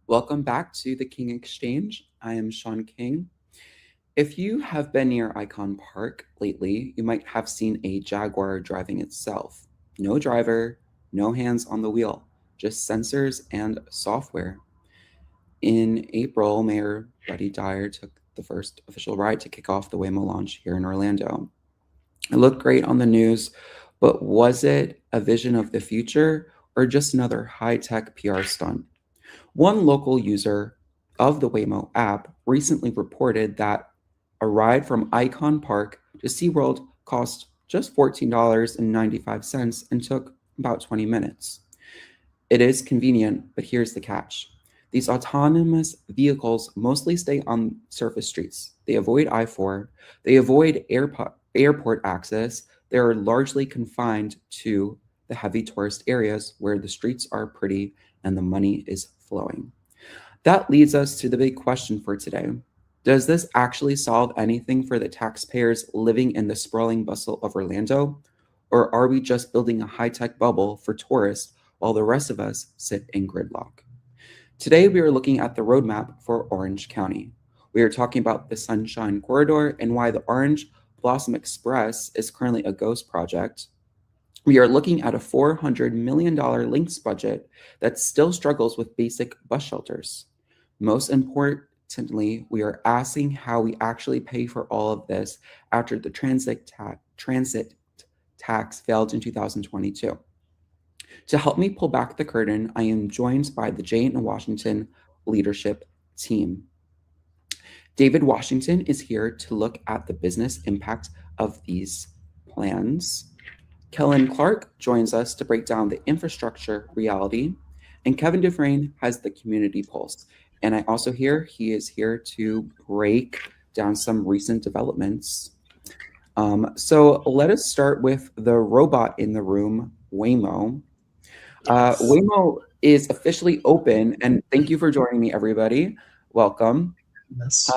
Welcome back to the King Exchange. I am Sean King. If you have been near Icon Park lately, you might have seen a Jaguar driving itself. No driver, no hands on the wheel, just sensors and software. In April, Mayor Buddy Dyer took the first official ride to kick off the Waymo launch here in Orlando. It looked great on the news, but was it a vision of the future or just another high-tech PR stunt? One local user of the Waymo app recently reported that a ride from Icon Park to SeaWorld cost just $14.95 and took about 20 minutes. It is convenient, but here's the catch. These autonomous vehicles mostly stay on surface streets. They avoid I-4, they avoid airport access. They're largely confined to the heavy tourist areas where the streets are pretty and the money is flowing. That leads us to the big question for today. Does this actually solve anything for the taxpayers living in the sprawling bustle of Orlando? Or are we just building a high-tech bubble for tourists while the rest of us sit in gridlock? Today, we are looking at the roadmap for Orange County. We are talking about the Sunshine Corridor and why the Orange Blossom Express is currently a ghost project. We are looking at a $400 million LYNX budget that still struggles with basic bus shelters. Most importantly, we are asking how we actually pay for all of this after the transit tax failed in 2022. To help me pull back the curtain, I am joined by the Jane Washington leadership team. David Washington is here to look at the business impact of these plans. Kellen Clark joins us to break down the infrastructure reality, and Kevin Dufresne has the community pulse. And I also hear he is here to break down some recent developments. So let us start with the robot in the room, Waymo. Waymo is officially open, and thank you for joining me, everybody. Welcome. Yes.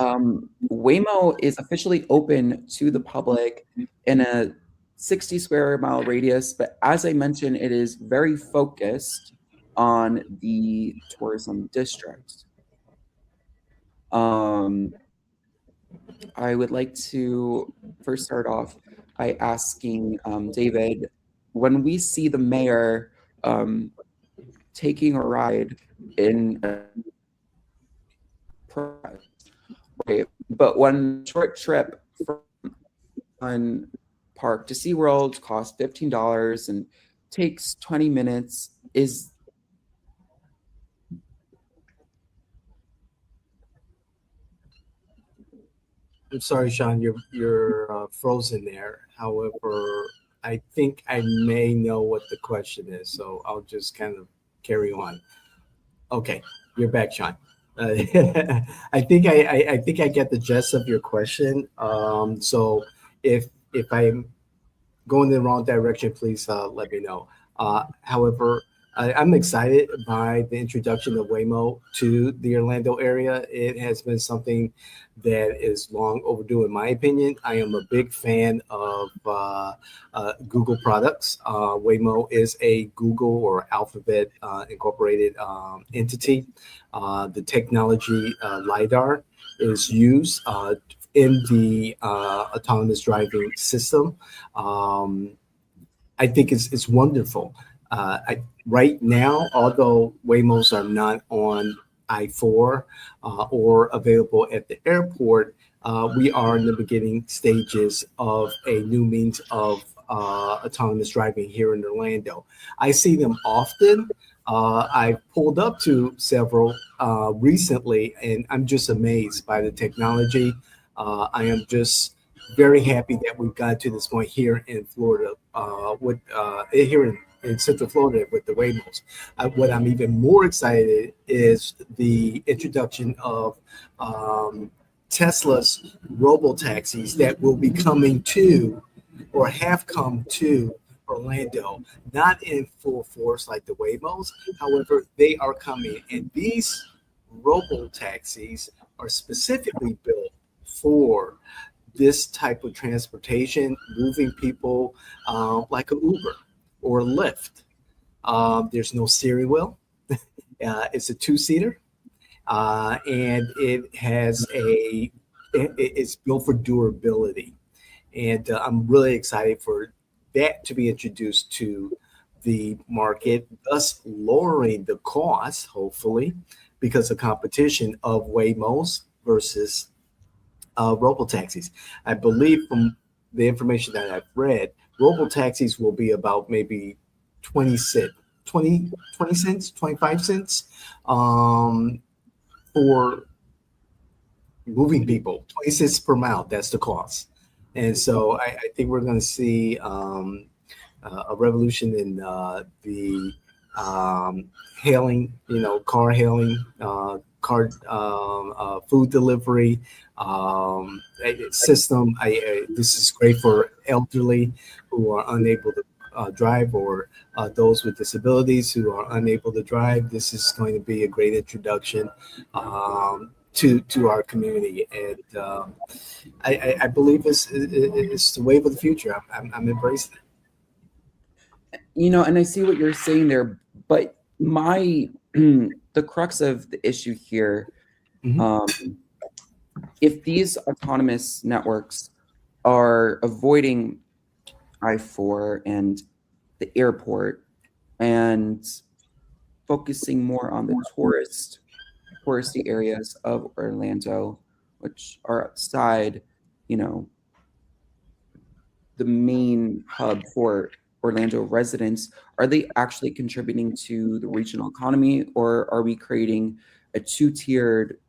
Waymo is officially open to the public in a 60 square mile radius, but as I mentioned, it is very focused on the tourism district. Um, I would like to first start off by asking David, when we see the mayor taking a ride in a press, right? But one short trip from one park to SeaWorld costs $15 and takes 20 minutes. I'm sorry, Sean, you're frozen there. However, I think I may know what the question is, so I'll just kind of carry on. Okay, you're back, Sean. I think I think I get the gist of your question. So if I'm going in the wrong direction, please let me know. However, I'm excited by the introduction of Waymo to the Orlando area. It has been something that is long overdue, in my opinion. I am a big fan of Google products. Waymo is a Google or Alphabet incorporated entity. The technology LiDAR is used in the autonomous driving system. I think it's wonderful. Right now, although Waymos are not on I-4 or available at the airport, we are in the beginning stages of a new means of autonomous driving here in Orlando. I see them often. I've pulled up to several recently, and I'm just amazed by the technology. I am just very happy that we've got to this point here in Florida, with here in Central Florida with the Waymos. What I'm even more excited is the introduction of Tesla's robo taxis that will be coming to or have come to Orlando, not in full force like the Waymos. However, they are coming, and these robo taxis are specifically built for this type of transportation, moving people like an Uber or a Lyft. There's no steering wheel. It's a two-seater. and it's built for durability. And I'm really excited for that to be introduced to the market, thus lowering the cost, hopefully, because of competition of Waymos versus robotaxis. I believe from the information that I've read, robotaxis will be about maybe 20 cent, 20 cents, 25 cents for moving people, 20 cents per mile. That's the cost. And so I think we're going to see a revolution in the hailing, car hailing, food delivery system. This is great for elderly who are unable to drive, or those with disabilities who are unable to drive. This is going to be a great introduction to our community, and I believe it's the wave of the future. I'm embracing it. And I see what you're saying there, but the crux of the issue here, Mhm. if these autonomous networks are avoiding I-4 and the airport and focusing more on the touristy areas of Orlando, which are outside, you know, the main hub for Orlando residents, are they actually contributing to the regional economy, or are we creating a two-tiered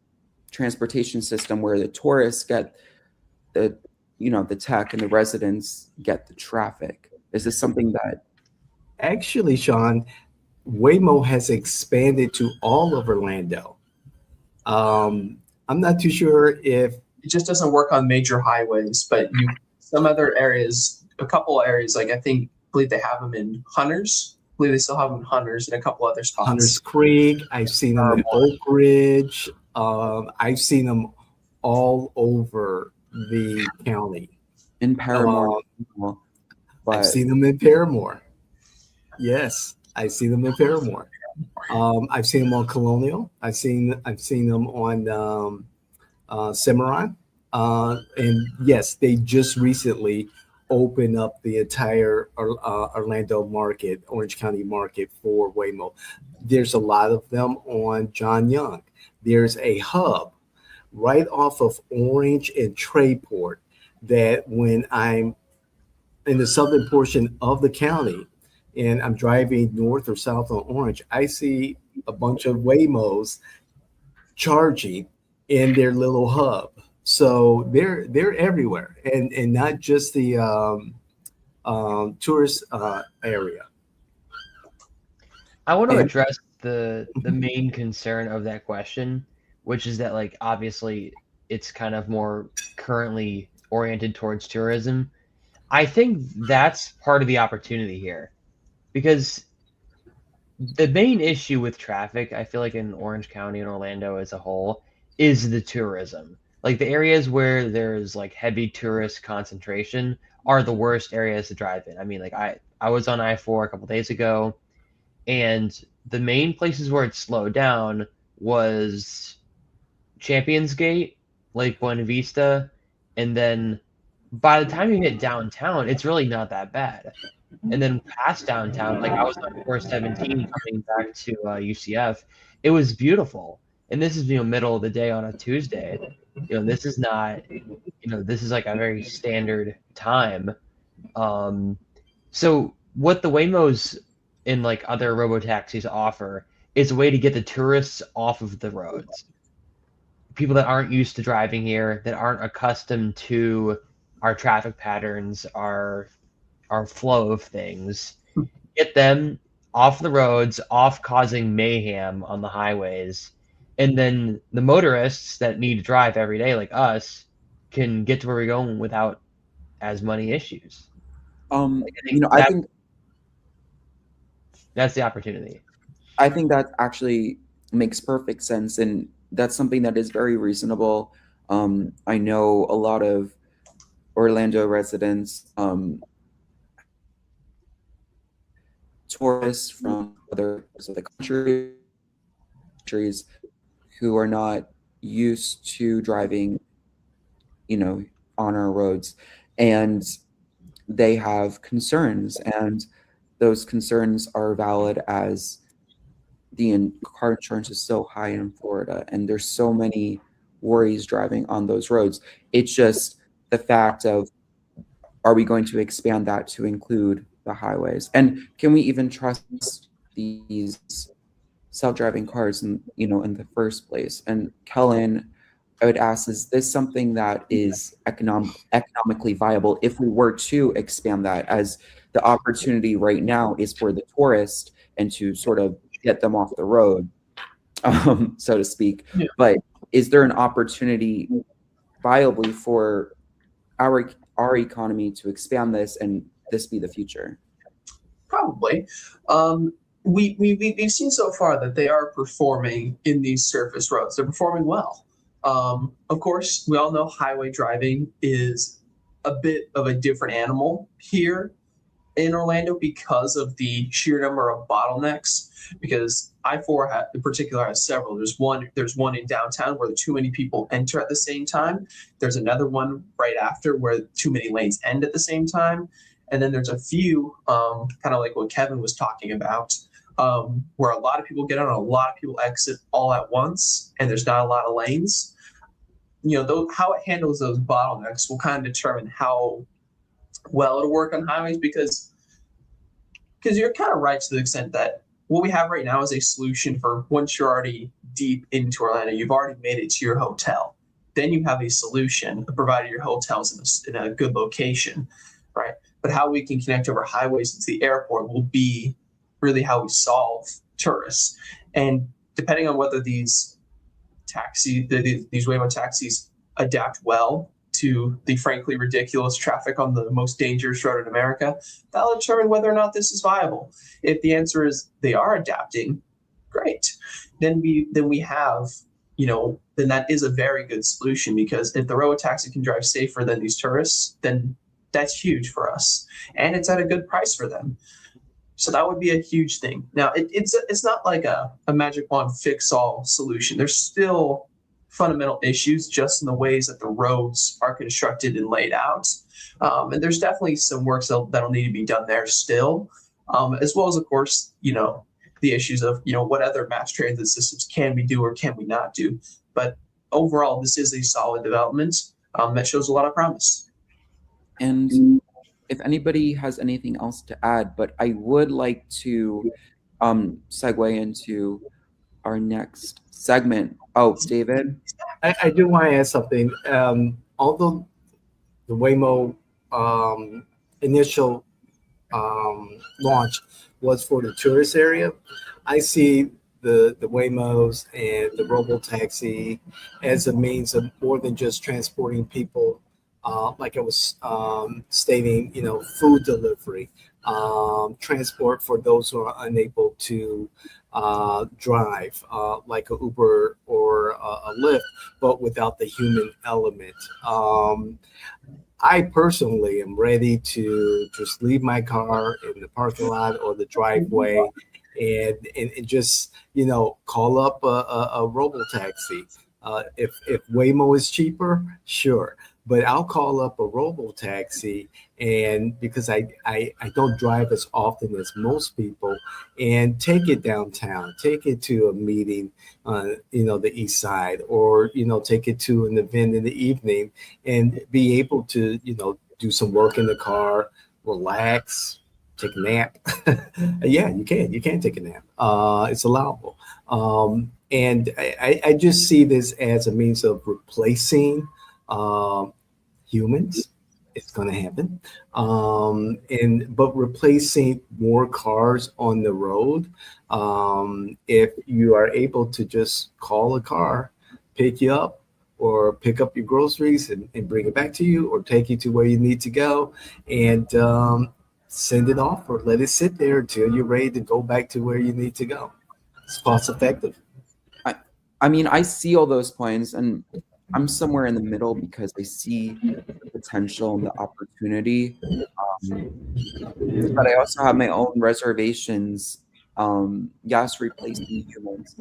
transportation system where the tourists get the the tech and the residents get the traffic? Is this something that Actually, Sean, Waymo has expanded to all of Orlando. I'm not too sure if It just doesn't work on major highways, but some other areas, a couple areas, like believe they have them in Hunters. I believe they still have them in Hunters and a couple other Hunter's spots. Creek, I've seen them in Oak Ridge. I've seen them all over the county. in Paramore, I've but seen them in Paramore. Yes, I've seen them in Paramore. I've seen them on Colonial. I've seen them on Cimarron. And yes, they just recently opened up the entire Orlando market, Orange County market for Waymo. There's a lot of them on John Young. There's a hub right off of Orange and Trayport that when I'm in the southern portion of the county and I'm driving north or south on Orange, I see a bunch of Waymos charging in their little hub. So they're everywhere, and not just the tourist area. I want to and address the main concern of that question, which is that like obviously it's kind of more currently oriented towards tourism. I think that's part of the opportunity here because the main issue with traffic, I feel like in Orange County and Orlando as a whole, is the tourism. Like the areas where there's like heavy tourist concentration are the worst areas to drive in. I mean, like I was on I-4 a couple days ago, and the main places where it slowed down was Champions Gate, Lake Buena Vista, and then by the time you hit downtown, it's really not that bad. And then past downtown, like I was on 417 coming back to UCF, it was beautiful. And this is middle of the day on a Tuesday. This is not this is like a very standard time. So what the Waymos and like other robotaxis offer is a way to get the tourists off of the roads. People that aren't used to driving here, that aren't accustomed to our traffic patterns, our flow of things, get them off the roads, off causing mayhem on the highways, and then the motorists that need to drive every day, like us, can get to where we're going without as many issues. Like, I think that's the opportunity. I think that actually makes perfect sense, and that's something that is very reasonable. I know a lot of Orlando residents, tourists from other parts of the countries, who are not used to driving, on our roads, and they have concerns, and those concerns are valid as car insurance is so high in Florida, and there's so many worries driving on those roads. It's just the fact of, are we going to expand that to include the highways? And can we even trust these self-driving cars in the first place? And Kellen, I would ask, is this something that is economically viable if we were to expand that, as the opportunity right now is for the tourist and to sort of get them off the road, so to speak. Yeah. But is there an opportunity viably for our economy to expand this and this be the future? Probably. We've seen so far that they are performing in these surface roads. They're performing well. Of course, we all know highway driving is a bit of a different animal here in Orlando because of the sheer number of bottlenecks. Because I-4 in particular has several. There's one in downtown where too many people enter at the same time. There's another one right after where too many lanes end at the same time. And then there's a few, kind of like what Kevin was talking about, where a lot of people get on and a lot of people exit all at once, and there's not a lot of lanes. How it handles those bottlenecks will kind of determine how well it'll work on highways, because you're kind of right to the extent that what we have right now is a solution for once you're already deep into Orlando, you've already made it to your hotel. Then you have a solution, provided your hotel's in a good location, right? But how we can connect over highways into the airport will be really how we solve tourists. And depending on whether these Waymo taxis adapt well to the frankly ridiculous traffic on the most dangerous road in America, that'll determine whether or not this is viable. If the answer is they are adapting, great. Then we have, then that is a very good solution, because if the robotaxi can drive safer than these tourists, then that's huge for us, and it's at a good price for them. So that would be a huge thing. Now, it's not like a magic wand fix-all solution. There's still fundamental issues just in the ways that the roads are constructed and laid out. And there's definitely some work that'll need to be done there still, as well as, of course, the issues of, what other mass transit systems can we do or can we not do. But overall, this is a solid development that shows a lot of promise. And if anybody has anything else to add, but I would like to segue into our next segment. Oh, David? I do want to add something. Although the Waymo initial launch was for the tourist area, I see the Waymos and the robo-taxi as a means of more than just transporting people. Like I was stating, food delivery, transport for those who are unable to drive, like a Uber or a Lyft, but without the human element. I personally am ready to just leave my car in the parking lot or the driveway and just, call up a robo-taxi. If Waymo is cheaper, sure. But I'll call up a robo-taxi, and because I don't drive as often as most people, and take it downtown, take it to a meeting on the east side, or take it to an event in the evening, and be able to do some work in the car, relax, take a nap. Yeah, you can take a nap. It's allowable. And I just see this as a means of replacing humans. It's going to happen. But replacing more cars on the road. If you are able to just call a car, pick you up, or pick up your groceries and bring it back to you, or take you to where you need to go, and send it off, or let it sit there until you're ready to go back to where you need to go. It's cost effective. I mean, I see all those points, and I'm somewhere in the middle because I see the potential and the opportunity. But I also have my own reservations. Yes, replacing humans.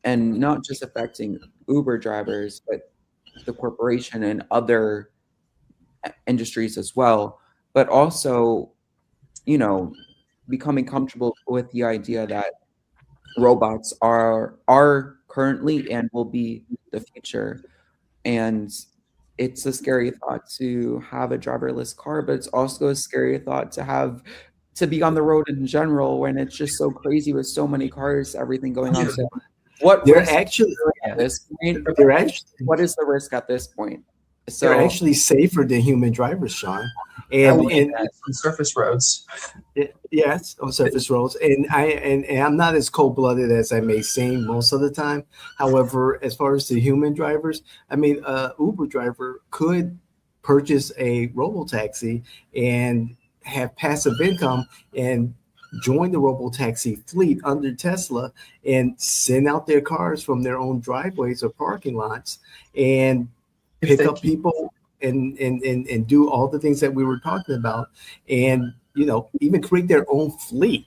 and not just affecting Uber drivers, but the corporation and other industries as well, but also, you know, becoming comfortable with the idea that robots are currently and will be the future. And it's a scary thought to have a driverless car, but it's also a scary thought to be on the road in general when it's just so crazy with so many cars, everything going on. So what They're risk actually at this point? they're actually What is the risk at this point? they're So actually safer than human drivers, Sean. I And would and that on surface roads. yes, on surface roads. And I'm not as cold blooded as I may seem most of the time. However, as far as the human drivers, I mean, Uber driver could purchase a robo taxi and have passive income and join the robo taxi fleet under Tesla and send out their cars from their own driveways or parking lots and If pick they up people and do all the things that we were talking about, and even create their own fleet,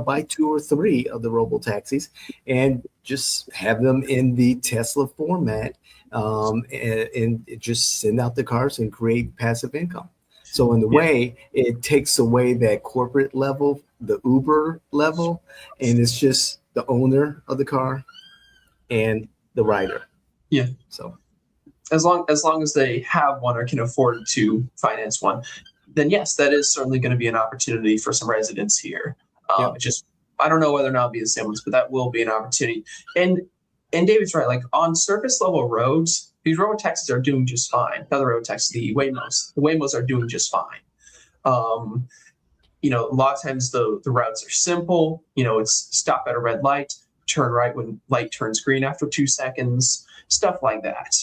buy 2 or 3 of the robo taxis and just have them in the Tesla format, and just send out the cars and create passive income. So in a way, it takes away that corporate level, the Uber level, and it's just the owner of the car and the rider. Yeah. So as long as they have one or can afford to finance one, then yes, that is certainly going to be an opportunity for some residents here. Yep. Just I don't know whether or not it'll be the same ones, but that will be an opportunity. And David's right. Like on surface level roads, these road taxis are doing just fine. Not the road taxis, the Waymos are doing just fine. A lot of times the routes are simple. It's stop at a red light, turn right when light turns green after 2 seconds, stuff like that.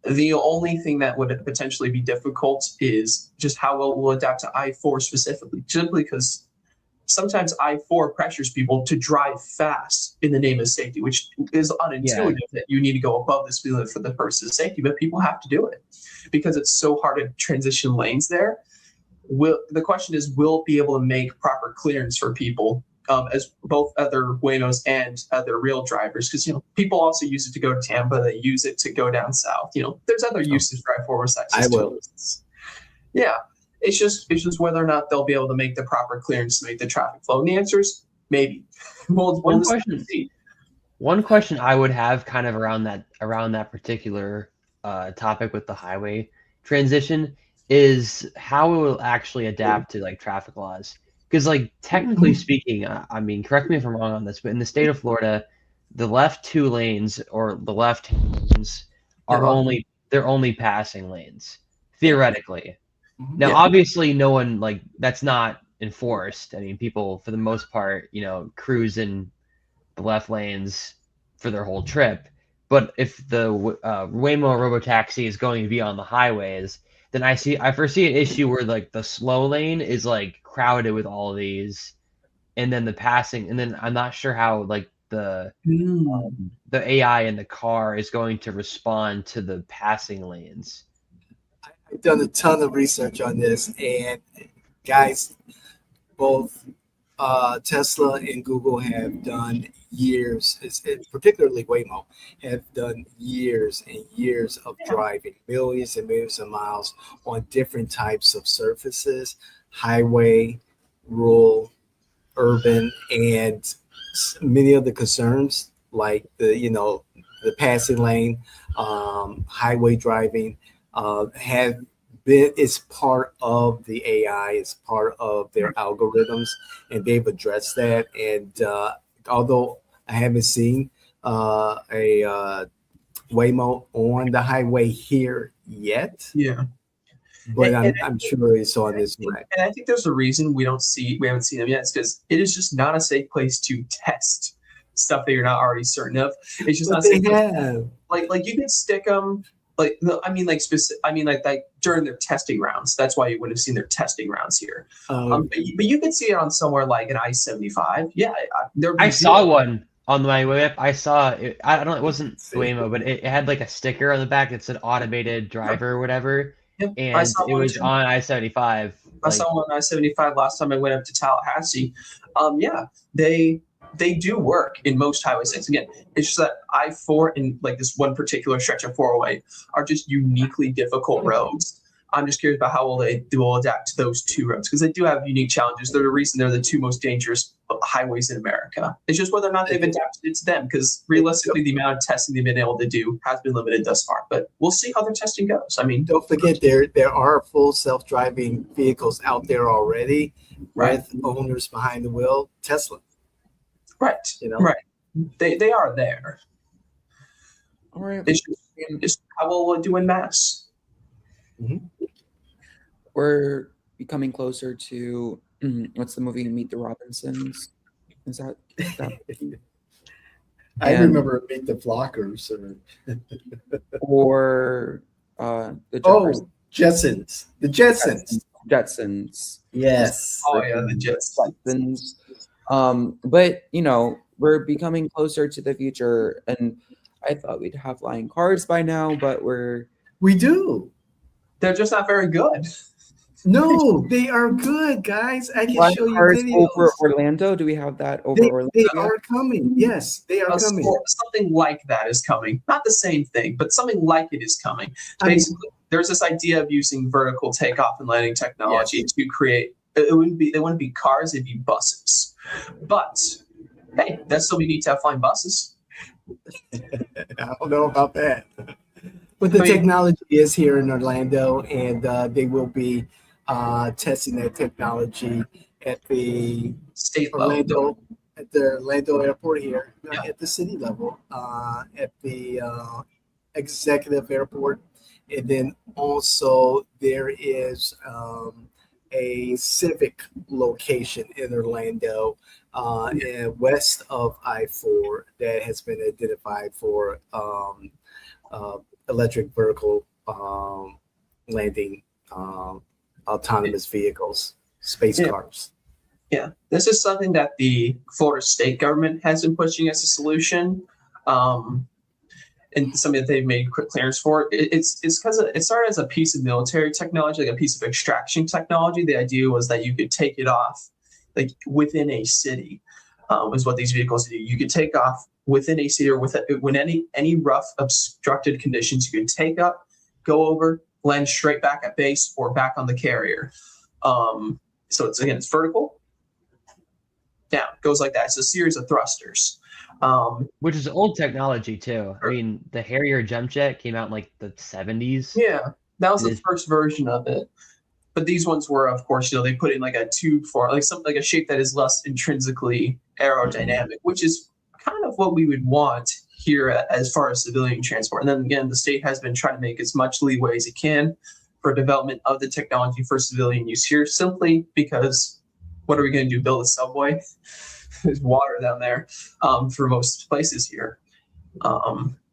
The only thing that would potentially be difficult is just how well we'll adapt to I-4 specifically, simply because sometimes I-4 pressures people to drive fast in the name of safety, which is unintuitive that you need to go above the speed limit for the person's safety, but people have to do it because it's so hard to transition lanes there. The question is, will be able to make proper clearance for people, as both other Waymos and other real drivers, because people also use it to go to Tampa, they use it to go down south. There's other uses for I-4 besides I will. Yeah, it's just whether or not they'll be able to make the proper clearance to make the traffic flow. And the answer is maybe. One question I would have kind of around that particular topic with the highway transition is how it will actually adapt to like traffic laws. Because like technically speaking, I mean, correct me if I'm wrong on this, but in the state of Florida, the left 2 lanes or the left lanes are they're only passing lanes theoretically. Now, obviously, no one that's not enforced. I mean, people for the most part, cruise in the left lanes for their whole trip. But if the Waymo robotaxi is going to be on the highways, then I foresee an issue where like the slow lane is like crowded with all of these, and then the passing, and then I'm not sure how like the AI in the car is going to respond to the passing lanes. I've done a ton of research on this, and guys, both Tesla and Google have done years, particularly Waymo, have done years and years of driving, millions and millions of miles on different types of surfaces, highway, rural, urban, and many of the concerns like the passing lane, highway driving, have been, it's part of the AI, it's part of their algorithms, and they've addressed that. And although I haven't seen a Waymo on the highway here yet, but I'm sure it's on this way. And I think there's a reason we haven't seen them yet. It's because it is just not a safe place to test stuff that you're not already certain of. It's just not safe. Like you could stick them. Like during their testing rounds. That's why you would have seen their testing rounds here. But you could see it on somewhere like an I-75. Yeah, I saw one on my way up. I saw it. I don't know. It wasn't Waymo, but it had like a sticker on the back that said "automated driver" or whatever. Yep. And it was on I-75. I saw one on I-75 last time I went up to Tallahassee. They they do work in most highway states. Again, it's just that I-4 and like this one particular stretch of 408 are just uniquely difficult roads. I'm just curious about how will they will adapt to those two roads, because they do have unique challenges. They're the reason they're the two most dangerous highways in America. It's just whether or not they've adapted it to them, because realistically, the amount of testing they've been able to do has been limited thus far. But we'll see how their testing goes. I mean, Don't forget there are full self-driving vehicles out there already, right, with owners behind the wheel. Tesla, right, right. They are there. All right. It's how we'll do in mass. Mm-hmm. We're becoming closer to what's the movie Meet the Robinsons? Is that? I remember Meet the Flockers or the Jeffersons. Jetsons. The Jetsons. Jetsons. Yes. Oh yeah, the Jetsons. But you know, we're becoming closer to the future, and I thought we'd have flying cars by now, but we do. They're just not very good. No, they are good, guys. I can flying show you cars videos. over Orlando. Do we have that over Orlando? They are coming. Yes, they are coming. Something like that is coming. Not the same thing, but something like it is coming. Basically, there's this idea of using vertical takeoff and landing technology to create. They wouldn't be cars; it'd be buses. But hey, that's still we need to have flying buses. I don't know about that. But the technology is here in Orlando, and they will be testing that technology at the state level, at the Orlando airport here, at the city level, at the executive airport, and then also there is a civic location in Orlando, west of I-4, that has been identified for electric vertical landing autonomous vehicles, space cars. Yeah, this is something that the Florida state government has been pushing as a solution, and something that they've made quick clearance for. It's because it started as a piece of military technology, like a piece of extraction technology. The idea was that you could take it off like within a city, is what these vehicles do. You could take off within a city, or when any rough obstructed conditions, you could take up, go over, land straight back at base or back on the carrier. So it's vertical. Down, goes like that. It's a series of thrusters. Which is old technology too. I mean, the Harrier jump jet came out in like the 70s. Yeah, that was the first version of it. But these ones were, of course, they put in like a tube form, like something like a shape that is less intrinsically aerodynamic, which is kind of what we would want here as far as civilian transport. And then again, the state has been trying to make as much leeway as it can for development of the technology for civilian use here, simply because what are we going to do? Build a subway? There's water down there for most places here.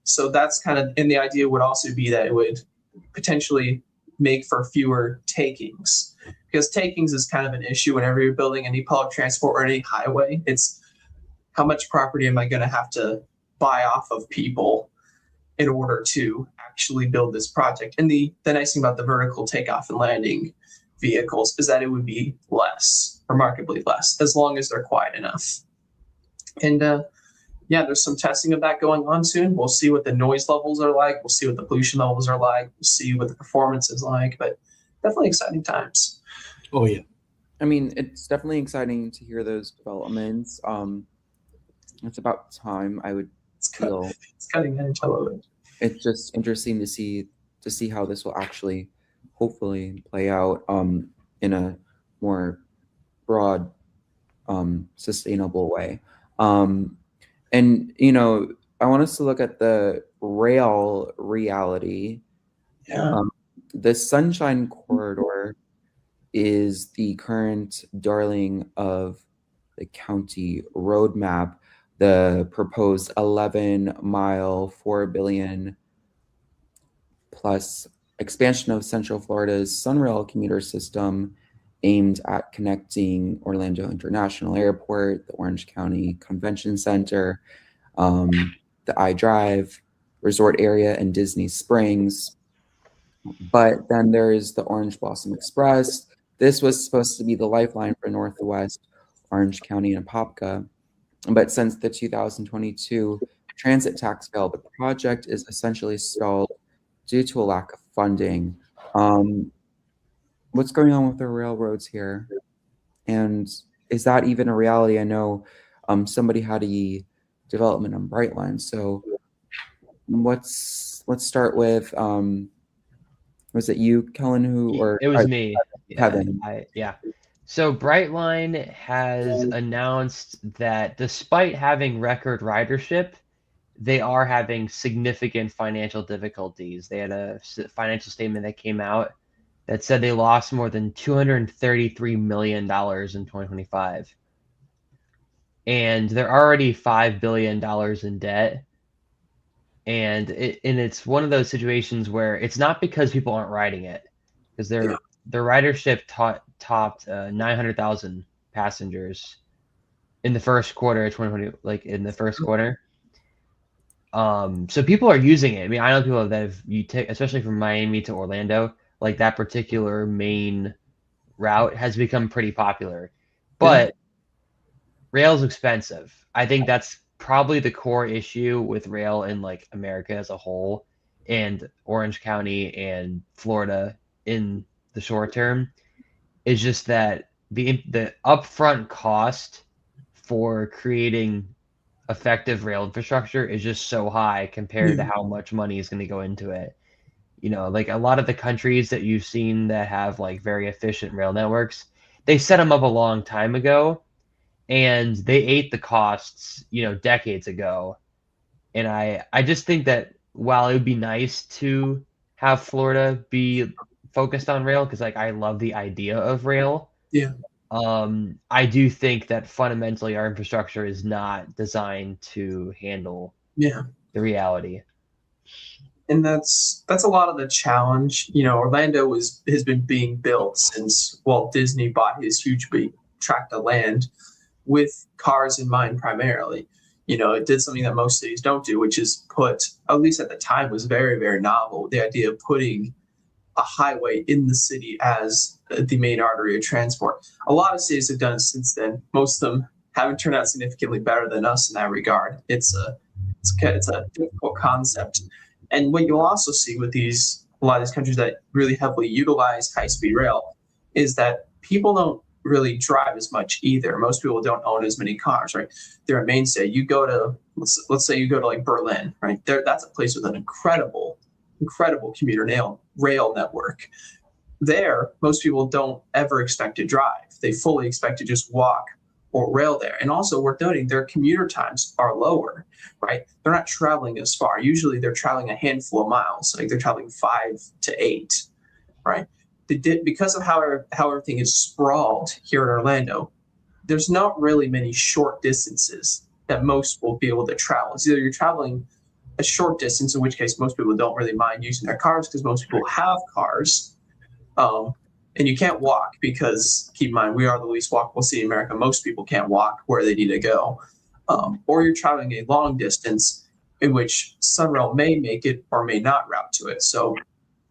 So that's kind of, and the idea would also be that it would potentially make for fewer takings, because takings is kind of an issue whenever you're building any public transport or any highway. It's how much property am I going to have to buy off of people in order to actually build this project? And the nice thing about the vertical takeoff and landing vehicles is that it would be less, remarkably less, as long as they're quiet enough. And there's some testing of that going on soon. We'll see what the noise levels are like. We'll see what the pollution levels are like. We'll see what the performance is like. But definitely exciting times. Oh yeah. I mean, it's definitely exciting to hear those developments. It's about time, I would feel. It's cutting edge. I love it. It's just interesting to see how this will actually, hopefully, play out in a more broad, sustainable way. And I want us to look at the rail reality. Yeah. The Sunshine Corridor is the current darling of the county roadmap. The proposed 11-mile, $4 billion plus expansion of Central Florida's SunRail commuter system, aimed at connecting Orlando International Airport, the Orange County Convention Center, the iDrive resort area, and Disney Springs. But then there's the Orange Blossom Express. This was supposed to be the lifeline for Northwest Orange County and Apopka. But since the 2022 transit tax bill, the project is essentially stalled due to a lack of funding. What's going on with the railroads here? And is that even a reality? I know somebody had a development on Brightline. So let's start with was it you, Kellen, or It was me. Kevin? Yeah. So Brightline has announced that despite having record ridership, they are having significant financial difficulties. They had a financial statement that came out that said they lost more than $233 million in 2025. And they're already $5 billion in debt. And it's one of those situations where it's not because people aren't riding it, because their ridership topped 900,000 passengers in the first quarter of 2020, like in the first quarter. So people are using it. I mean, I know people that you take, especially from Miami to Orlando, like that particular main route has become pretty popular. But rail's expensive. I think that's probably the core issue with rail in like America as a whole, and Orange County and Florida in the short term, is just that the upfront cost for creating effective rail infrastructure is just so high compared to how much money is going to go into it. You know, like a lot of the countries that you've seen that have like very efficient rail networks, they set them up a long time ago, and they ate the costs, decades ago. And I just think that while it would be nice to have Florida be focused on rail, because like I love the idea of rail. Yeah. I do think that fundamentally our infrastructure is not designed to handle the reality. And that's a lot of the challenge. Orlando has been being built since Walt Disney bought his huge big tract of land with cars in mind primarily. It did something that most cities don't do, which is put, at least at the time, was very, very novel. The idea of putting a highway in the city as the main artery of transport. A lot of cities have done it since then. Most of them haven't turned out significantly better than us in that regard. It's a difficult concept. And what you'll also see with a lot of these countries that really heavily utilize high-speed rail is that people don't really drive as much either. Most people don't own as many cars, right? They're a mainstay. You go to, let's say you go to like Berlin, right? That's a place with an incredible commuter rail network. There, most people don't ever expect to drive. They fully expect to just walk or rail there. And also worth noting, their commuter times are lower, right? They're not traveling as far. Usually they're traveling a handful of miles, like they're traveling 5 to 8, right? Because of how everything is sprawled here in Orlando, there's not really many short distances that most will be able to travel. It's either you're traveling a short distance, in which case most people don't really mind using their cars because most people have cars, and you can't walk because, keep in mind, we are the least walkable city in America. Most people can't walk where they need to go. Or you're traveling a long distance, in which SunRail may make it or may not route to it. So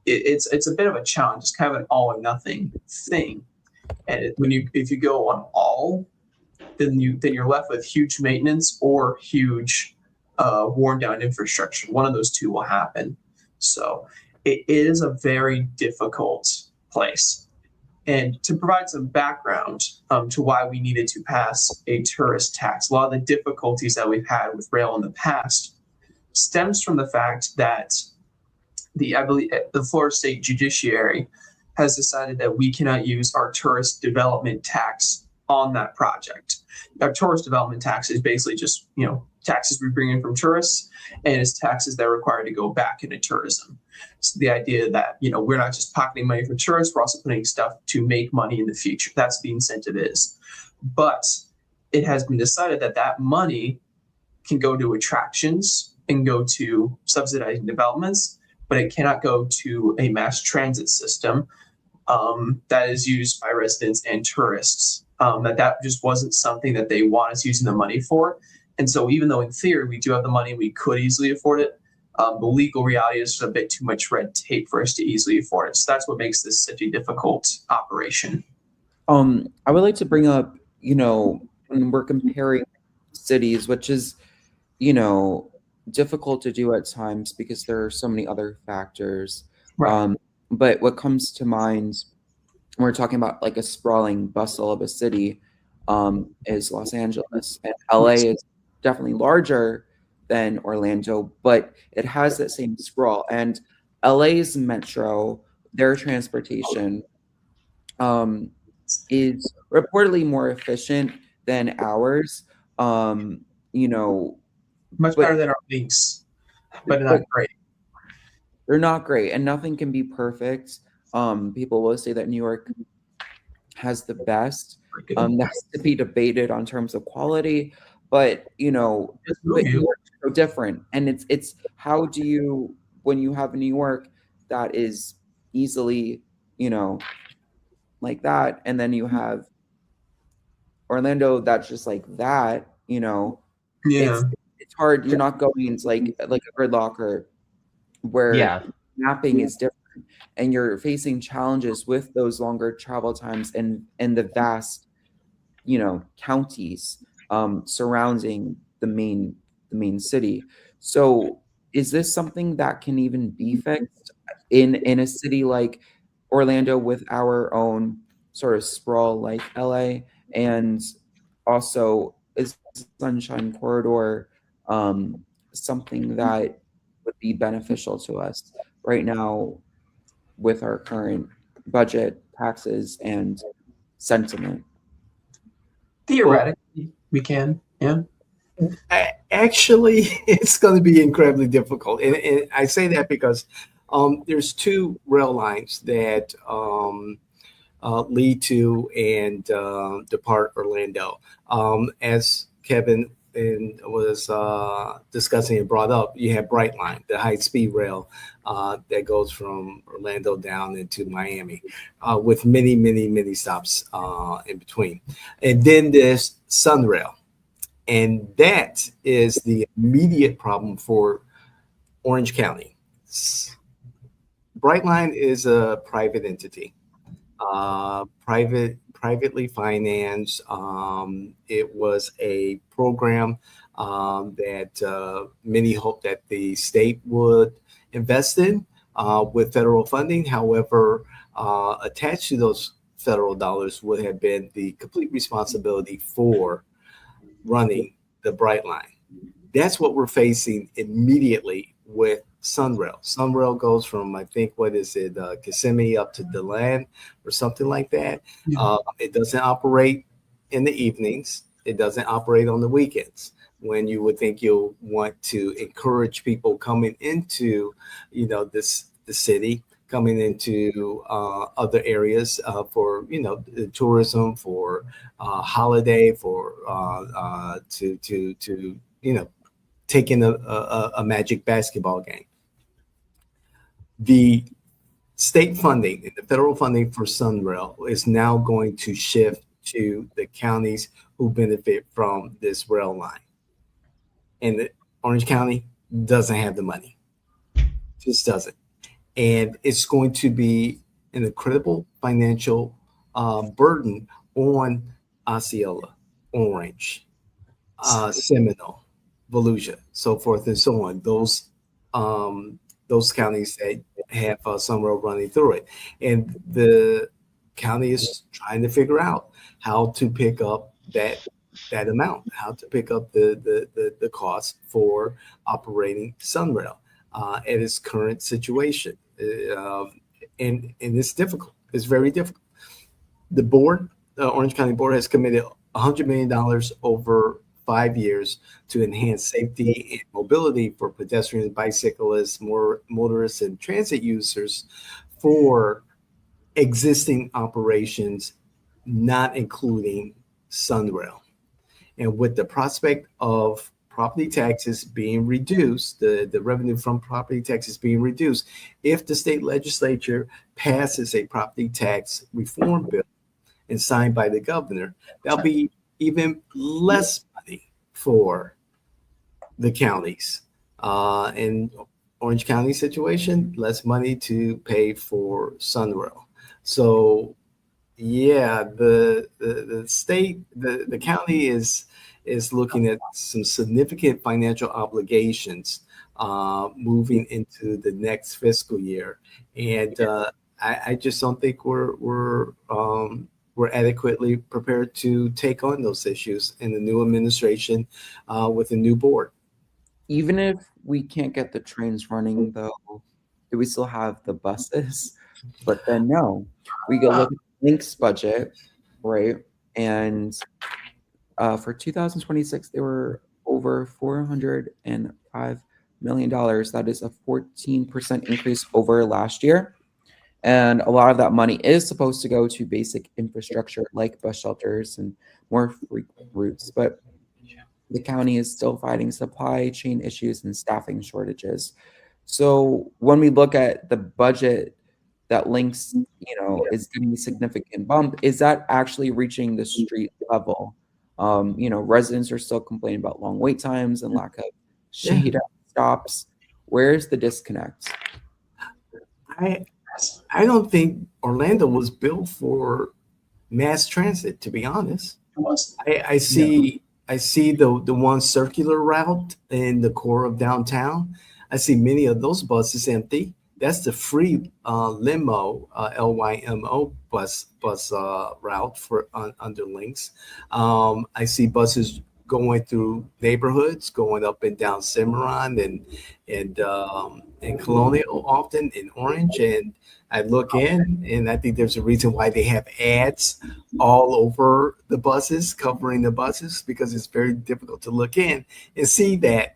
it's a bit of a challenge. It's kind of an all or nothing thing. And if you go on all, then you're left with huge maintenance or huge worn down infrastructure. One of those two will happen. So it is a very difficult place. And to provide some background to why we needed to pass a tourist tax, a lot of the difficulties that we've had with rail in the past stems from the fact that I believe the Florida State Judiciary has decided that we cannot use our tourist development tax on that project. Our tourist development tax is basically just, taxes we bring in from tourists, and it's taxes that are required to go back into tourism. So the idea that, we're not just pocketing money from tourists, we're also putting stuff to make money in the future. That's the incentive is. But it has been decided that money can go to attractions and go to subsidizing developments, but it cannot go to a mass transit system that is used by residents and tourists. That just wasn't something that they want us using the money for. And so even though in theory we do have the money, we could easily afford it, the legal reality is a bit too much red tape for us to easily afford it. So that's what makes this such a difficult operation. I would like to bring up, when we're comparing cities, which is, difficult to do at times because there are so many other factors. Right. But what comes to mind when we're talking about like a sprawling bustle of a city, is Los Angeles. And LA is definitely larger than Orlando, but it has that same sprawl. And LA's metro, their transportation, um, is reportedly more efficient than ours. Um, you know, Much but better than our links, but but not great. they're not great, and nothing can be perfect. People will say that New York has the best. That's to be debated on terms of quality, but Just but move New you. York's so different, and it's how do you when you have New York that is easily like that, and then you have Orlando that's just like that. Yeah. It's hard. You're not going into like a gridlock or where Yeah. mapping is different, and you're facing challenges with those longer travel times and the vast counties surrounding the main city. So is this something that can even be fixed in a city like Orlando with our own sort of sprawl like LA? And also, is Sunshine Corridor something that would be beneficial to us right now with our current budget, taxes, and sentiment? Well, Theoretically, we can. Yeah. actually, it's going to be incredibly difficult, and I say that because there's two rail lines that lead to and depart Orlando. As Kevin was discussing and brought up, you have Brightline, the high-speed rail that goes from Orlando down into Miami, with many, many, many stops in between. And then there's SunRail, and that is the immediate problem for Orange County. Brightline is a private entity, privately financed. It was a program that many hoped that the state would invest in with federal funding. However, attached to those federal dollars would have been the complete responsibility for running the Bright Line. That's what we're facing immediately with SunRail. SunRail goes from, I think, what is it, Kissimmee up to DeLand or something like that. Yeah. It doesn't operate in the evenings. It doesn't operate on the weekends when you would think you'll want to encourage people coming into, the city, coming into other areas for, tourism, for holiday, for to taking a magic basketball game. The state funding and the federal funding for SunRail is now going to shift to the counties who benefit from this rail line. And Orange County doesn't have the money, just doesn't. And it's going to be an incredible financial burden on Osceola, Orange, Seminole, Volusia, so forth and so on. Those counties that have some road running through it, and the county is trying to figure out how to pick up that amount, how to pick up the cost for operating SunRail at its current situation, and it's difficult. It's very difficult. The board, Orange County Board, has committed $100 million over 5 years to enhance safety and mobility for pedestrians, bicyclists, more motorists, and transit users for existing operations, not including SunRail. And with the prospect of property taxes being reduced, the revenue from property taxes being reduced, if the state legislature passes a property tax reform bill and signed by the governor, there'll be even less money for the counties. In Orange County situation, less money to pay for SunRail. So yeah, the state, the county is is looking at some significant financial obligations moving into the next fiscal year, and I just don't think we're adequately prepared to take on those issues in the new administration with a new board. Even if we can't get the trains running, though, do we still have the buses? But then no, we go look at LYNX budget, right? And for 2026, they were over $405 million. That is a 14% increase over last year. And a lot of that money is supposed to go to basic infrastructure like bus shelters and more frequent routes. But the county is still fighting supply chain issues and staffing shortages. So when we look at the budget that LYNX, is getting a significant bump, is that actually reaching the street level? Residents are still complaining about long wait times and lack of shade stops. Where's the disconnect? I don't think Orlando was built for mass transit, to be honest. It was. I see the one circular route in the core of downtown. I see many of those buses empty. That's the free limo LYMO bus route for under LYNX. I see buses going through neighborhoods, going up and down Cimarron and Colonial, often in Orange. And I look in, and I think there's a reason why they have ads all over the buses, covering the buses, because it's very difficult to look in and see that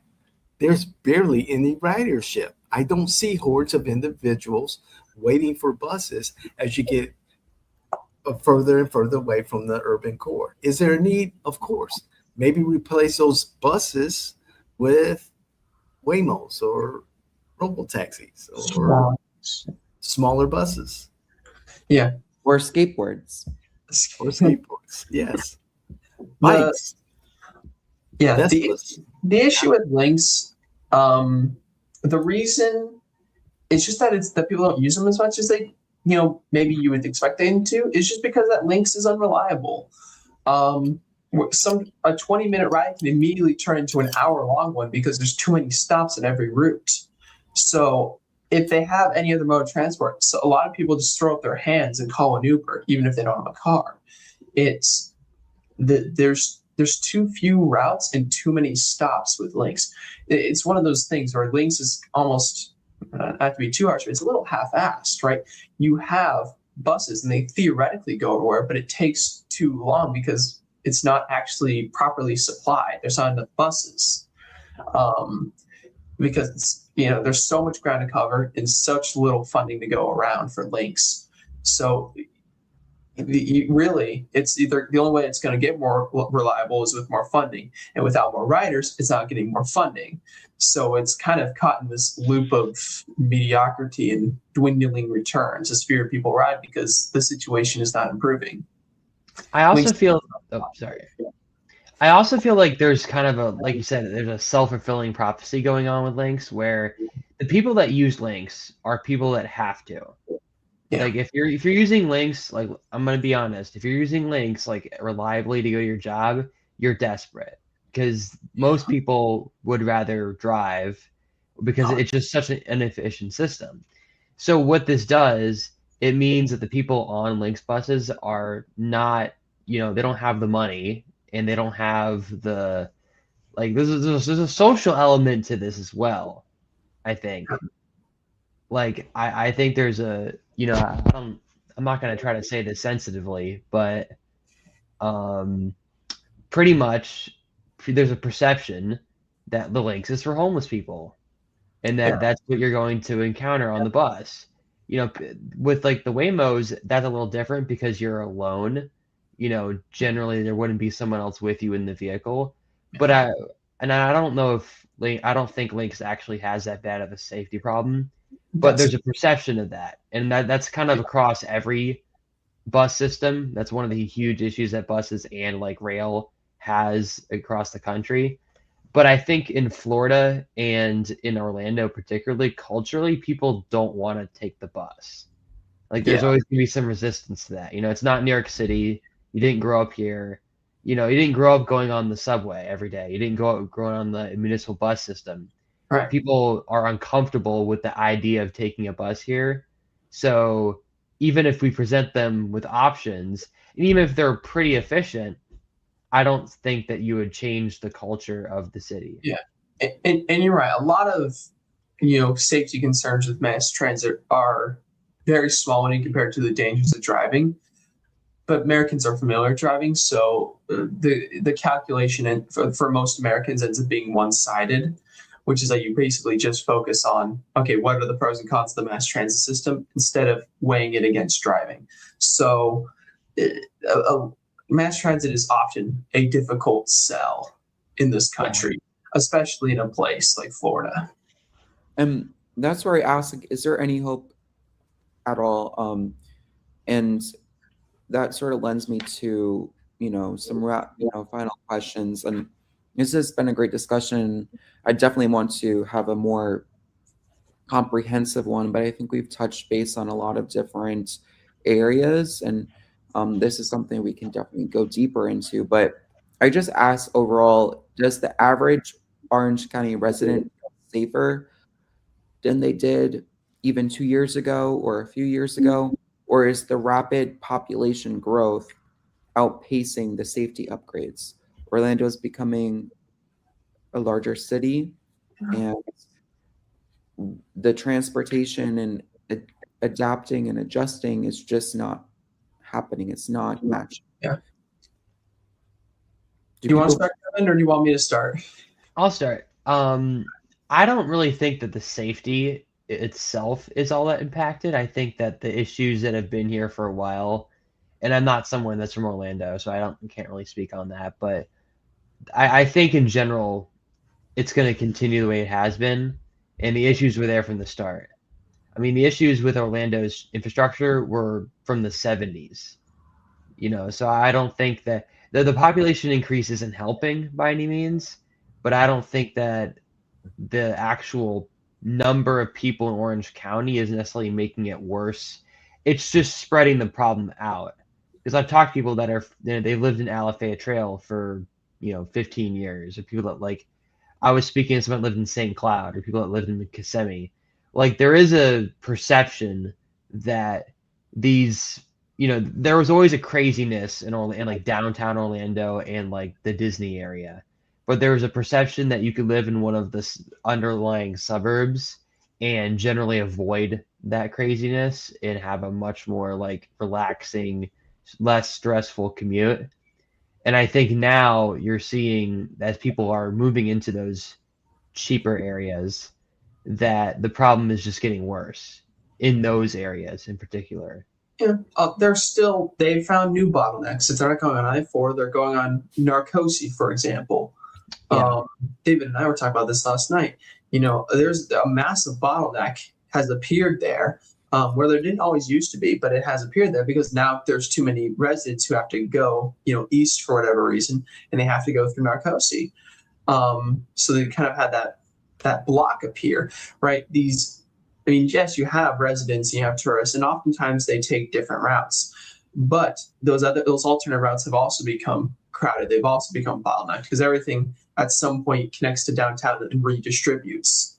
there's barely any ridership. I don't see hordes of individuals waiting for buses as you get further and further away from the urban core. Is there a need? Of course. Maybe replace those buses with Waymos or robo-taxis or smaller buses. Yeah. Or skateboards. Or skateboards, yes. Bikes. The issue with LYNX, the reason it's just that people don't use them as much as they, maybe you would expect them to, is just because that LYNX is unreliable. A 20-minute ride can immediately turn into an hour-long one because there's too many stops in every route. So if they have any other mode of transport, so a lot of people just throw up their hands and call an Uber, even if they don't have a car. It's there's too few routes and too many stops with LYNX. It's one of those things where LYNX is almost, not to be too harsh, but it's a little half-assed, right? You have buses and they theoretically go everywhere, but it takes too long because it's not actually properly supplied. There's not enough buses because there's so much ground to cover and such little funding to go around for LYNX. So it's either the only way it's going to get more reliable is with more funding, and without more riders, it's not getting more funding. So it's kind of caught in this loop of mediocrity and dwindling returns as fewer people ride because the situation is not improving. I also feel like there's kind of a, like you said, there's a self-fulfilling prophecy going on with LYNX where the people that use LYNX are people that have to. Yeah. Like if you're using LYNX, like I'm gonna be honest, if you're using LYNX like reliably to go to your job, you're desperate because most people would rather drive because it's just such an inefficient system. So what this does, it means that the people on LYNX buses are not, they don't have the money and they don't have the, like, there's a social element to this as well, I think. Like, I think there's a, I'm not going to try to say this sensitively, but pretty much there's a perception that the LYNX is for homeless people and that's what you're going to encounter on the bus. With like the Waymos, that's a little different because you're alone. Generally there wouldn't be someone else with you in the vehicle. But I don't know if I don't think LYNX actually has that bad of a safety problem. But there's a perception of that, and that's kind of across every bus system. That's one of the huge issues that buses and like rail has across the country. But I think in Florida and in Orlando particularly, culturally, people don't want to take the bus. Like there's always going to be some resistance to that. It's not New York City. You didn't grow up here. You know, you didn't grow up going on the subway every day. You didn't grow up growing on the municipal bus system. Right. People are uncomfortable with the idea of taking a bus here. So even if we present them with options, and even if they're pretty efficient, I don't think that you would change the culture of the city. Yeah, and you're right. A lot of safety concerns with mass transit are very small when you compare it to the dangers of driving. But Americans are familiar with driving, so the calculation for most Americans ends up being one-sided, which is that you basically just focus on, okay, what are the pros and cons of the mass transit system instead of weighing it against driving. So mass transit is often a difficult sell in this country, especially in a place like Florida. And that's where I ask, like, is there any hope at all? And that sort of lends me to, some final questions. And this has been a great discussion. I definitely want to have a more comprehensive one, but I think we've touched base on a lot of different areas, and this is something we can definitely go deeper into. But I just ask overall, does the average Orange County resident feel safer than they did even 2 years ago or a few years ago? Or is the rapid population growth outpacing the safety upgrades? Orlando is becoming a larger city, and the transportation and adapting and adjusting is just not happening. It's not matching. Yeah. Do you want to start, Kevin, or do you want me to start? I'll start. I don't really think that the safety itself is all that impacted. I think that the issues that have been here for a while, and I'm not someone that's from Orlando, so I can't really speak on that, but I think in general it's going to continue the way it has been, and the issues were there from the start. I mean, the issues with Orlando's infrastructure were from the 70s, so I don't think that the population increase isn't helping by any means, but I don't think that the actual number of people in Orange County is necessarily making it worse. It's just spreading the problem out. Because I've talked to people that they've lived in Alafaya Trail for 15 years, or people that I was speaking to someone that lived in St. Cloud, or people that lived in Kissimmee. There is a perception that these there was always a craziness in downtown Orlando and the Disney area. But there was a perception that you could live in one of the underlying suburbs and generally avoid that craziness and have a much more relaxing, less stressful commute. And I think now you're seeing, as people are moving into those cheaper areas, that the problem is just getting worse in those areas in particular. Yeah, they found new bottlenecks. If they're not going on I-4, they're going on Narcosi, for example. Yeah. David and I were talking about this last night. There's a massive bottleneck has appeared there where there didn't always used to be, but it has appeared there because now there's too many residents who have to go, east for whatever reason, and they have to go through Narcosi. So they kind of had that block appear, right? Yes, you have residents, you have tourists, and oftentimes they take different routes, but those alternate routes have also become crowded. They've also become bottlenecked because everything at some point connects to downtown and redistributes.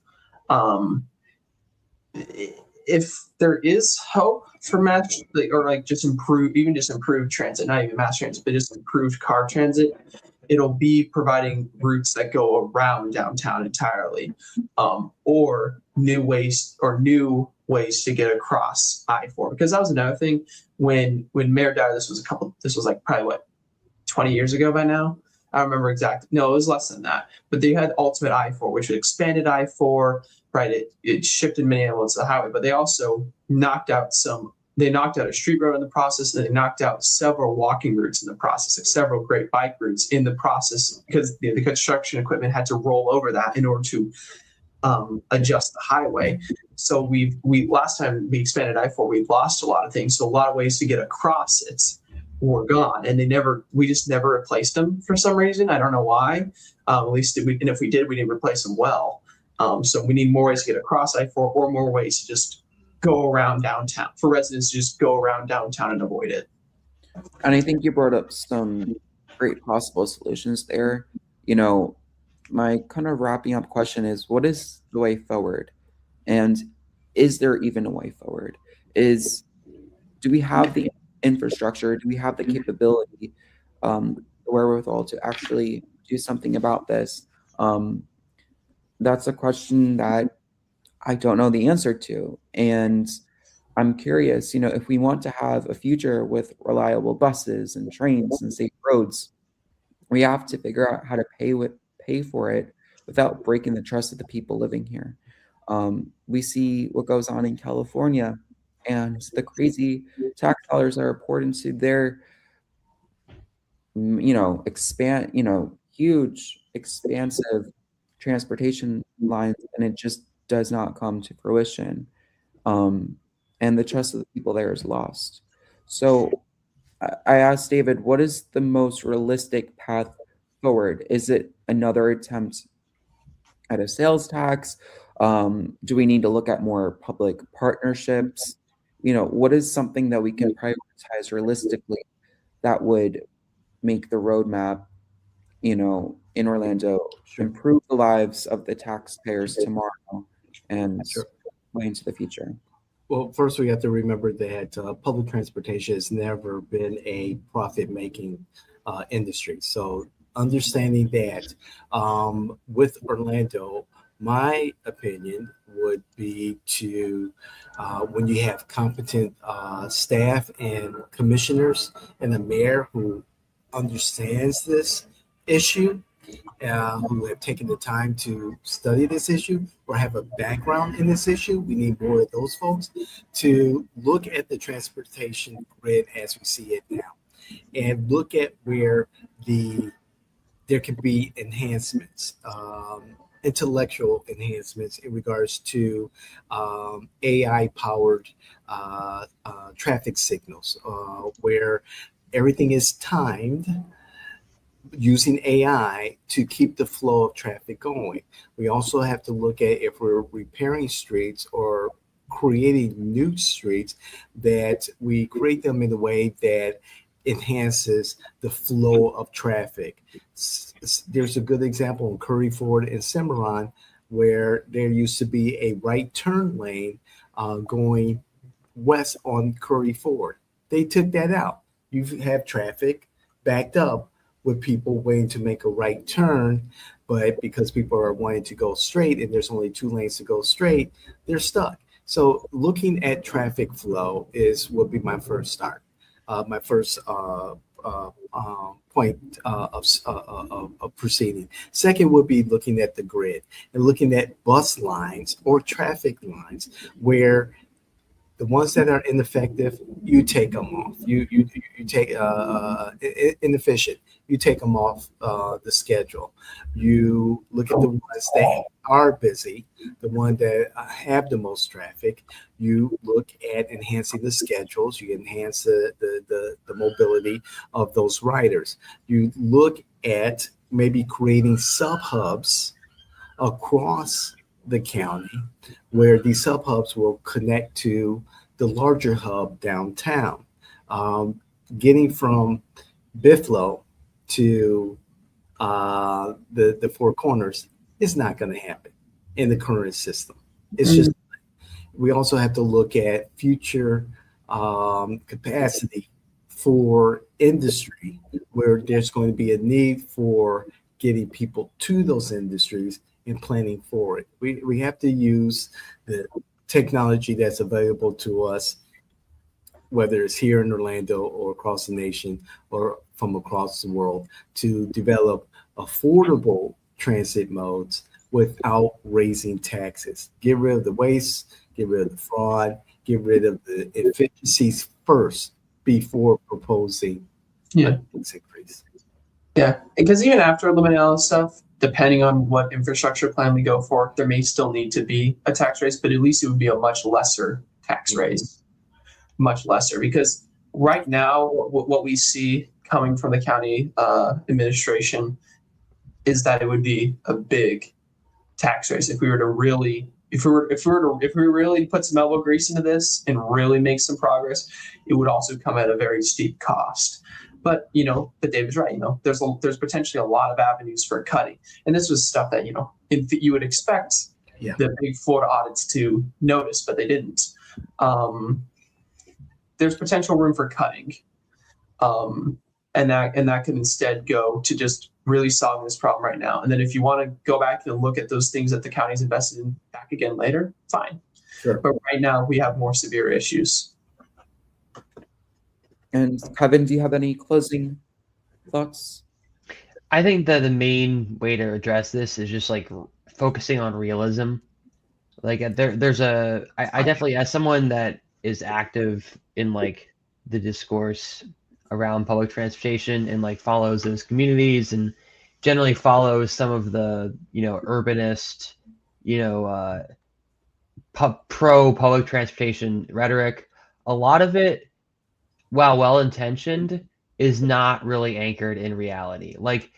If there is hope for mass, just improved transit, not even mass transit, but just improved car transit, it'll be providing routes that go around downtown entirely, or new ways to get across I-4. Because that was another thing when Mayor Dyer, this was probably 20 years ago by now. I don't remember exactly. No, it was less than that. But they had Ultimate I-4, which expanded I-4, right? It shifted many elements of the highway, but they also knocked out a street road in the process, and they knocked out several walking routes in the process, several great bike routes in the process, because the construction equipment had to roll over that in order to adjust the highway. So last time we expanded I-4, we lost a lot of things. So a lot of ways to get across it were gone, and we just never replaced them for some reason. I don't know why. At least and if we did, we didn't replace them well. So we need more ways to get across I-4, or more ways to just go around downtown, for residents to just go around downtown and avoid it. And I think you brought up some great possible solutions there. My kind of wrapping up question is, what is the way forward? And is there even a way forward? Do we have the infrastructure? Do we have the capability, the wherewithal to actually do something about this? That's a question that I don't know the answer to. And I'm curious, if we want to have a future with reliable buses and trains and safe roads, we have to figure out how to pay for it without breaking the trust of the people living here. We see what goes on in California and the crazy tax dollars that are poured into their, huge, expansive transportation lines, and it just does not come to fruition. And the trust of the people there is lost. So I asked David, what is the most realistic path forward? Is it another attempt at a sales tax? Do we need to look at more public partnerships? What is something that we can prioritize realistically that would make the roadmap, in Orlando, improve the lives of the taxpayers tomorrow and way into the future? Well, first we have to remember that public transportation has never been a profit-making industry. So understanding that, with Orlando, my opinion would be to, when you have competent staff and commissioners and a mayor who understands this issue, who have taken the time to study this issue or have a background in this issue. We need more of those folks to look at the transportation grid as we see it now, and look at where there could be enhancements, intellectual enhancements in regards to AI-powered traffic signals, where everything is timed using AI to keep the flow of traffic going. We also have to look at, if we're repairing streets or creating new streets, that we create them in a way that enhances the flow of traffic. There's a good example in Curry Ford and Cimarron, where there used to be a right turn lane going west on Curry Ford. They took that out. You have traffic backed up with people waiting to make a right turn, but because people are wanting to go straight and there's only 2 lanes to go straight, they're stuck. So looking at traffic flow would be my first start, my first point of proceeding. Second would be looking at the grid and looking at bus lines or traffic lines where the ones that are ineffective, you take them off. You take inefficient. You take them off the schedule. You look at the ones that are busy, the ones that have the most traffic. You look at enhancing the schedules. You enhance the mobility of those riders. You look at maybe creating sub-hubs across the county, where these sub-hubs will connect to the larger hub downtown. Getting from Buffalo to the Four Corners is not going to happen in the current system. It's just, we also have to look at future capacity for industry, where there's going to be a need for getting people to those industries and planning for it. We have to use the technology that's available to us, whether it's here in Orlando or across the nation or from across the world, to develop affordable transit modes without raising taxes. Get rid of the waste, get rid of the fraud, get rid of the inefficiencies first before proposing a tax increase. Yeah, because even after eliminating all this stuff, depending on what infrastructure plan we go for, there may still need to be a tax raise, but at least it would be a much lesser tax raise, much lesser. Because right now, what we see coming from the county administration is that it would be a big tax raise if we were to really, if we really put some elbow grease into this and really make some progress. It would also come at a very steep cost. But David's right. There's potentially a lot of avenues for cutting, and this was stuff that you would expect the big Florida audits to notice, but they didn't. There's potential room for cutting, and that can instead go to just really solving this problem right now. And then if you want to go back and look at those things that the county's invested in back again later, fine. Sure. But right now we have more severe issues. And Kevin, do you have any closing thoughts? I think that the main way to address this is just like focusing on realism. Like I definitely, as someone that is active in like the discourse around public transportation and like follows those communities and generally follows some of the urbanist pro public transportation rhetoric, a lot of it, while well-intentioned, is not really anchored in reality. Like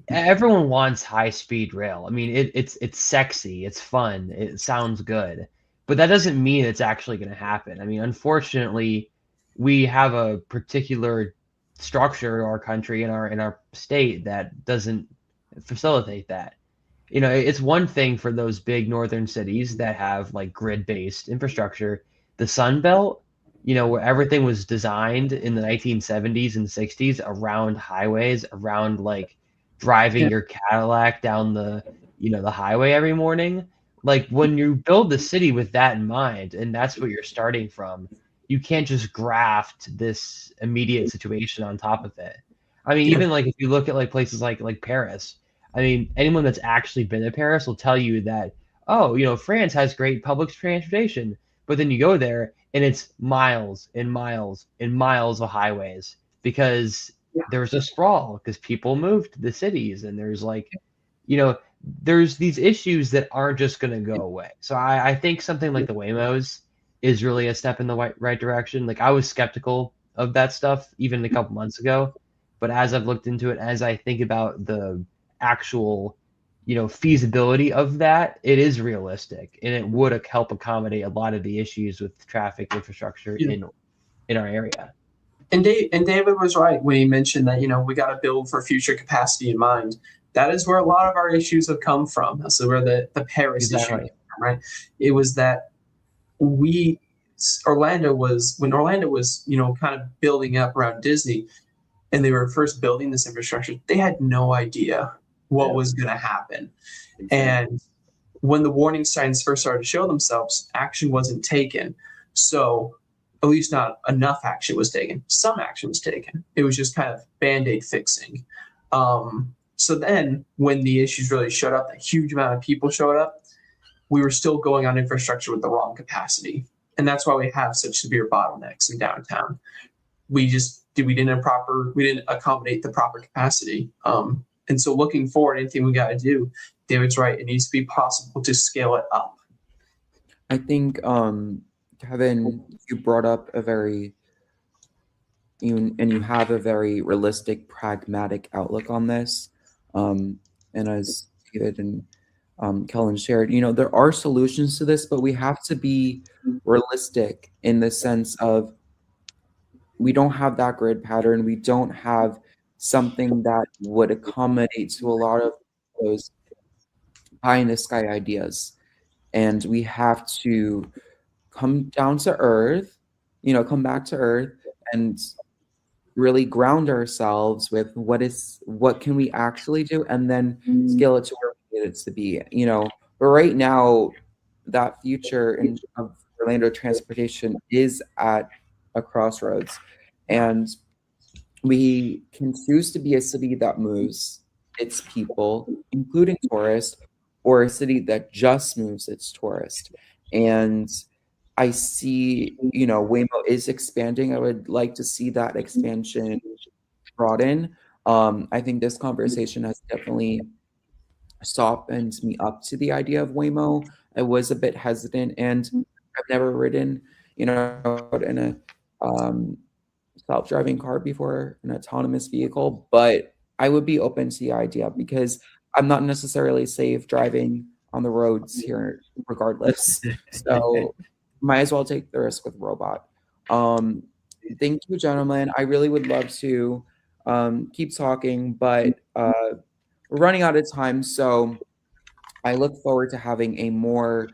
everyone wants high-speed rail. I mean, it's sexy, it's fun, it sounds good, but that doesn't mean it's actually going to happen. I mean, unfortunately, we have a particular structure to our country and in our state that doesn't facilitate that. It's one thing for those big northern cities that have like grid-based infrastructure. The Sun Belt, where everything was designed in the 1970s and 60s around highways, around like driving your Cadillac down the highway every morning. Like when you build the city with that in mind, and that's what you're starting from, you can't just graft this immediate situation on top of it. I mean, even like if you look at like places like Paris, I mean, anyone that's actually been to Paris will tell you that, France has great public transportation, but then you go there and it's miles and miles and miles of highways because there's a sprawl because people moved to the cities, and there's like, there's these issues that aren't just going to go away. So I think something like the Waymos is really a step in the right direction. Like I was skeptical of that stuff even a couple months ago, but as I've looked into it, as I think about the actual feasibility of that, it is realistic, and it would help accommodate a lot of the issues with traffic infrastructure in our area. And David was right when he mentioned that we got to build for future capacity in mind. That is where a lot of our issues have come from. That's where the Paris issue came from, right? It was that when Orlando was kind of building up around Disney, and they were first building this infrastructure, they had no idea what was going to happen. And when the warning signs first started to show themselves, action wasn't taken. So at least not enough action was taken. Some action was taken. It was just kind of Band-Aid fixing. So then when the issues really showed up, a huge amount of people showed up, we were still going on infrastructure with the wrong capacity. And that's why we have such severe bottlenecks in downtown. We didn't accommodate the proper capacity. And so looking forward, anything we got to do, David's right, it needs to be possible to scale it up. I think, Kevin, you brought up you have a very realistic, pragmatic outlook on this. And as David and Kellen shared, there are solutions to this, but we have to be realistic in the sense of we don't have that grid pattern. We don't have something that would accommodate to a lot of those pie in the sky ideas. And we have to come down to earth, come back to earth and really ground ourselves with what can we actually do, and then scale it to where we need it to be. But right now, that future of Orlando transportation is at a crossroads, and we can choose to be a city that moves its people, including tourists, or a city that just moves its tourists. And I see, Waymo is expanding. I would like to see that expansion broaden. I think this conversation has definitely softened me up to the idea of Waymo. I was a bit hesitant, and I've never ridden, in a self-driving car before, an autonomous vehicle, but I would be open to the idea because I'm not necessarily safe driving on the roads here regardless. So might as well take the risk with robot. thank you, gentlemen. I really would love to keep talking, but we're running out of time. So I look forward to having a more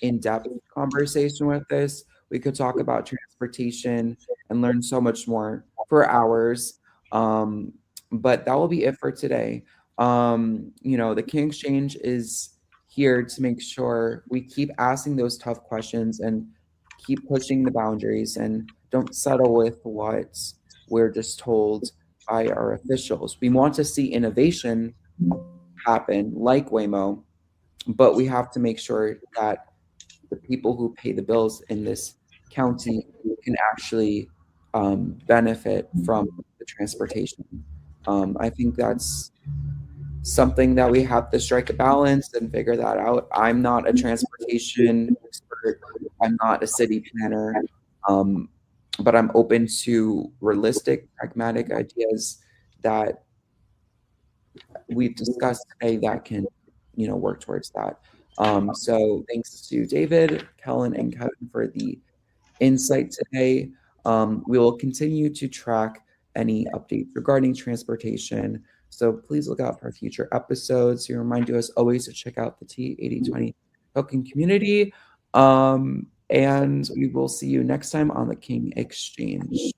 in-depth conversation with this. We could talk about transportation and learn so much more for hours. Um, but that will be it for today. The King Exchange is here to make sure we keep asking those tough questions and keep pushing the boundaries and don't settle with what we're just told by our officials. We want to see innovation happen like Waymo, but we have to make sure that the people who pay the bills in this county can actually benefit from the transportation. I think that's something that we have to strike a balance and figure that out. I'm not a transportation expert. I'm not a city planner, but I'm open to realistic, pragmatic ideas that we've discussed today that can, work towards that. So thanks to David, Kellen, and Kevin for the insight today. We will continue to track any updates regarding transportation. So please look out for future episodes. We remind you as always to check out the T8020 Token community. And we will see you next time on the King Exchange.